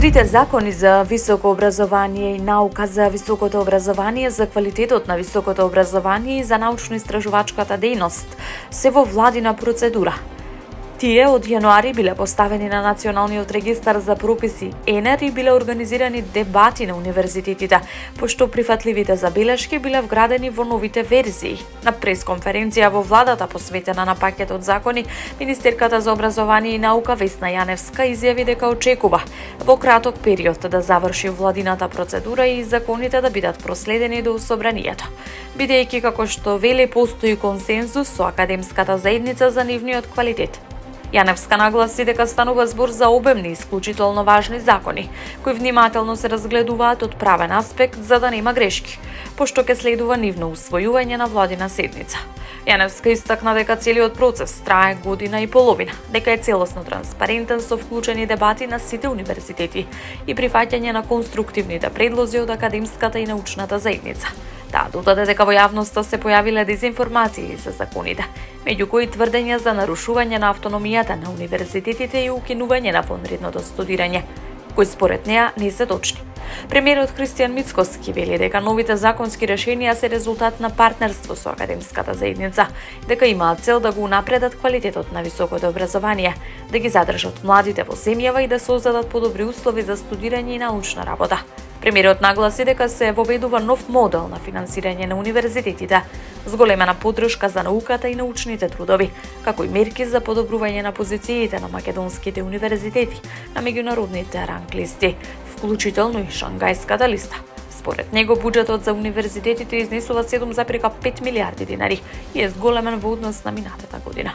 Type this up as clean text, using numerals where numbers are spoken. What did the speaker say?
Трите закони за високо образование и наука, за високото образование, за квалитетот на високото образование и за научно-истражувачката дејност се во владина процедура. Тие од јануари биле поставени на Националниот регистар за прописи ЕНЕР и биле организирани дебати на универзитетите, пошто прифатливите забелешки биле вградени во новите верзии. На пресконференција во владата посветена на пакетот закони, министерката за образование и наука Весна Јаневска изјави дека очекува во краток период да заврши владината процедура и законите да бидат проследени до собранието, бидејќи како што вели постои консензус со академската заедница за нивниот квалитет. Јаневска нагласи дека станува збор за обемни и исклучително важни закони, кои внимателно се разгледуваат од правен аспект за да нема грешки, пошто ќе следува нивно усвојување на владина седница. Јаневска истакна дека целиот процес трае година и половина, дека е целосно транспарентен со вклучени дебати на сите универзитети и прифаќање на конструктивните предлози од академската и научната заедница. Таа додаде дека во јавноста се појавиле дезинформации за законите, меѓу кои тврдења за нарушување на автономијата на универзитетите и укинување на вонредното студирање, кои според неа не се точни. Премиерот Христијан Мицкоски вели дека новите законски решенија се резултат на партнерство со академската заедница, дека имаат цел да го унапредат квалитетот на високото образование, да ги задржат младите во земјава и да создадат подобри услови за студирање и научна работа. Премиерот нагласи дека се воведува нов модел на финансирање на универзитетите, зголемена поддршка за науката и научните трудови, како и мерки за подобрување на позициите на македонските универзитети на меѓународните ранг листи, вклучително и Шангајската листа. Според него, буџетот за универзитетите изнесува 7,5 милиарди динари и е зголемен во однос на минатата година.